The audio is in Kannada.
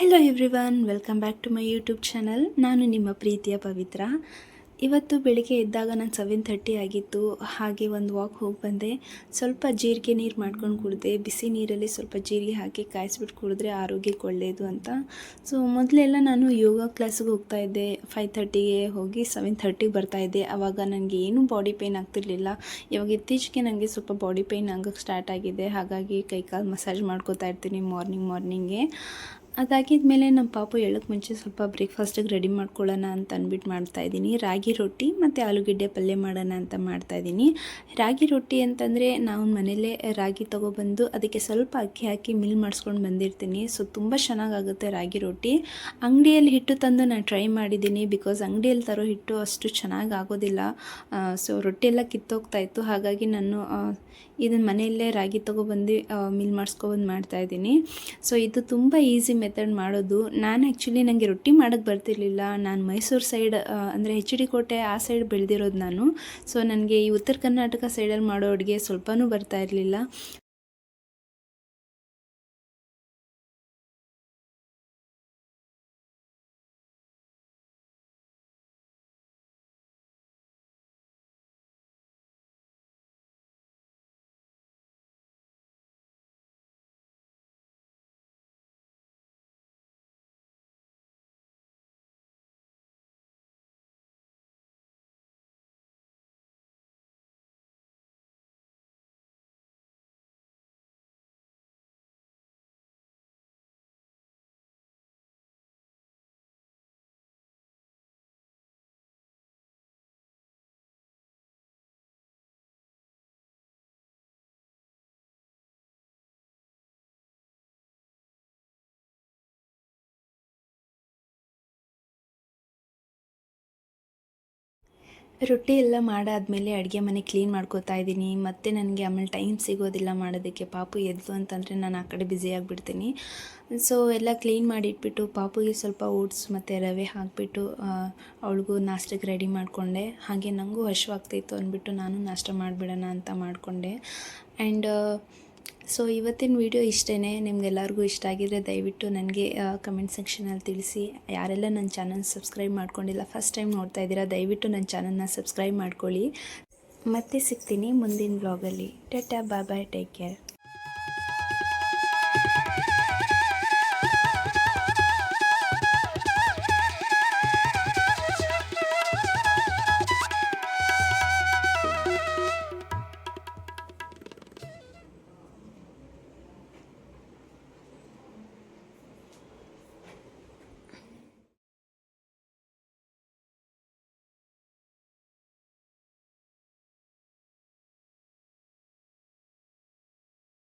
Hello everyone, welcome back to my YouTube channel. ನಾನು ನಿಮ್ಮ ಪ್ರೀತಿಯ ಪವಿತ್ರ. ಇವತ್ತು ಬೆಳಿಗ್ಗೆ ಎದ್ದಾಗ ನಾನು 7:30 ಆಗಿತ್ತು. ಹಾಗೆ ಒಂದು ವಾಕ್ ಹೋಗಿ ಬಂದೆ. ಸ್ವಲ್ಪ ಜೀರಿಗೆ ನೀರು ಮಾಡ್ಕೊಂಡು ಕುಡಿದೆ. ಬಿಸಿ ನೀರಲ್ಲಿ ಸ್ವಲ್ಪ ಜೀರಿಗೆ ಹಾಕಿ ಕಾಯಿಸ್ಬಿಟ್ಟು ಕುಡಿದ್ರೆ ಆರೋಗ್ಯಕ್ಕೆ ಒಳ್ಳೆಯದು ಅಂತ. ಸೊ ಮೊದಲೆಲ್ಲ ನಾನು ಯೋಗ ಕ್ಲಾಸಿಗೆ ಹೋಗ್ತಾಯಿದ್ದೆ. 5:30ಗೆ ಹೋಗಿ 7:30ಗೆ ಬರ್ತಾಯಿದ್ದೆ. ಆವಾಗ ನನಗೆ ಏನೂ ಬಾಡಿ ಪೇಯ್ನ್ ಆಗ್ತಿರ್ಲಿಲ್ಲ. ಇವಾಗ ಇತ್ತೀಚೆಗೆ ನನಗೆ ಸ್ವಲ್ಪ ಬಾಡಿ ಪೇಯ್ನ್ ಆಗೋಕ್ಕೆ ಸ್ಟಾರ್ಟ್ ಆಗಿದೆ. ಹಾಗಾಗಿ ಕೈಕಾಲು ಮಸಾಜ್ ಮಾಡ್ಕೋತಾ ಇರ್ತೀನಿ ಮಾರ್ನಿಂಗ್ಗೆ. ಅದಾಗಿದ ಮೇಲೆ ನಮ್ಮ ಪಾಪು ಹೇಳೋಕ್ಕೆ ಮುಂಚೆ ಸ್ವಲ್ಪ ಬ್ರೇಕ್ಫಾಸ್ಟಿಗೆ ರೆಡಿ ಮಾಡ್ಕೊಳ್ಳೋಣ ಅಂತ ಅಂದ್ಬಿಟ್ಟು ಮಾಡ್ತಾಯಿದ್ದೀನಿ. ರಾಗಿ ರೊಟ್ಟಿ ಮತ್ತು ಆಲೂಗೆಡ್ಡೆ ಪಲ್ಯ ಮಾಡೋಣ ಅಂತ ಮಾಡ್ತಾಯಿದ್ದೀನಿ. ರಾಗಿ ರೊಟ್ಟಿ ಅಂತಂದರೆ ನಾವು ಮನೆಯಲ್ಲೇ ರಾಗಿ ತೊಗೊಬಂದು ಅದಕ್ಕೆ ಸ್ವಲ್ಪ ಅಕ್ಕಿ ಹಾಕಿ ಮಿಲ್ ಮಾಡಿಸ್ಕೊಂಡು ಬಂದಿರ್ತೀನಿ. ಸೊ ತುಂಬ ಚೆನ್ನಾಗಾಗುತ್ತೆ ರಾಗಿ ರೊಟ್ಟಿ. ಅಂಗಡಿಯಲ್ಲಿ ಹಿಟ್ಟು ತಂದು ನಾನು ಟ್ರೈ ಮಾಡಿದ್ದೀನಿ. ಬಿಕಾಸ್ ಅಂಗಡಿಯಲ್ಲಿ ತರೋ ಹಿಟ್ಟು ಅಷ್ಟು ಚೆನ್ನಾಗಿ ಆಗೋದಿಲ್ಲ. ಸೊ ರೊಟ್ಟಿ ಎಲ್ಲ ಕಿತ್ತೋಗ್ತಾಯಿತ್ತು. ಹಾಗಾಗಿ ನಾನು ಇದನ್ನು ಮನೆಯಲ್ಲೇ ರಾಗಿ ತೊಗೊಬಂದು ಮಿಲ್ ಮಾಡಿಸ್ಕೊಬಂದು ಮಾಡ್ತಾಯಿದ್ದೀನಿ. ಸೊ ಇದು ತುಂಬ ಈಸಿ ಮೆಥಡ್ ಮಾಡೋದು. ನಾನು ಆ್ಯಕ್ಚುಲಿ ನನಗೆ ರೊಟ್ಟಿ ಮಾಡೋಕ್ಕೆ ಬರ್ತಿರ್ಲಿಲ್ಲ. ನಾನು ಮೈಸೂರು ಸೈಡ್ ಅಂದರೆ HD ಕೋಟೆ ಆ ಸೈಡ್ ಬೆಳೆದಿರೋದು ನಾನು. ಸೊ ನನಗೆ ಈ ಉತ್ತರ ಕರ್ನಾಟಕ ಸೈಡಲ್ಲಿ ಮಾಡೋ ಅಡುಗೆ ಸ್ವಲ್ಪನೂ ಬರ್ತಾ ಇರಲಿಲ್ಲ. ರೊಟ್ಟಿ ಎಲ್ಲ ಮಾಡಾದಮೇಲೆ ಅಡುಗೆ ಮನೆ ಕ್ಲೀನ್ ಮಾಡ್ಕೋತಾ ಇದ್ದೀನಿ. ಮತ್ತು ನನಗೆ ಆಮೇಲೆ ಟೈಮ್ ಸಿಗೋದಿಲ್ಲ ಮಾಡೋದಕ್ಕೆ. ಪಾಪು ಎದ್ದು ಅಂತಂದರೆ ನಾನು ಆ ಕಡೆ ಬ್ಯುಸಿಯಾಗಿಬಿಡ್ತೀನಿ. ಸೊ ಎಲ್ಲ ಕ್ಲೀನ್ ಮಾಡಿಟ್ಬಿಟ್ಟು ಪಾಪುಗೆ ಸ್ವಲ್ಪ ಓಟ್ಸ್ ಮತ್ತು ರವೆ ಹಾಕಿಬಿಟ್ಟು ಅವಳಿಗೂ ನಾಷ್ಟಕ್ಕೆ ರೆಡಿ ಮಾಡಿಕೊಂಡೆ. ಹಾಗೆ ನನಗೂ ಹಸಿವಾಗ್ತಿತ್ತು ಅಂದ್ಬಿಟ್ಟು ನಾನು ನಾಷ್ಟ ಮಾಡಿಬಿಡೋಣ ಅಂತ ಮಾಡಿಕೊಂಡೆ. ಆ್ಯಂಡ್ ಸೊ ಇವತ್ತಿನ ವಿಡಿಯೋ ಇಷ್ಟೇ. ನಿಮ್ಗೆಲ್ಲರಿಗೂ ಇಷ್ಟ ಆಗಿದರೆ ದಯವಿಟ್ಟು ನನಗೆ ಕಮೆಂಟ್ ಸೆಕ್ಷನಲ್ಲಿ ತಿಳಿಸಿ. ಯಾರೆಲ್ಲ ನನ್ನ ಚಾನಲ್ ಸಬ್ಸ್ಕ್ರೈಬ್ ಮಾಡ್ಕೊಂಡಿಲ್ಲ, ಫಸ್ಟ್ ಟೈಮ್ ನೋಡ್ತಾ ಇದ್ದೀರಾ, ದಯವಿಟ್ಟು ನನ್ನ ಚಾನಲ್ನ ಸಬ್ಸ್ಕ್ರೈಬ್ ಮಾಡ್ಕೊಳ್ಳಿ. ಮತ್ತೆ ಸಿಗ್ತೀನಿ ಮುಂದಿನ ವ್ಲಾಗಲ್ಲಿ. ಟಾಟಾ, ಬಾಯ್ ಬಾಯ್, ಟೇಕ್ ಕೇರ್.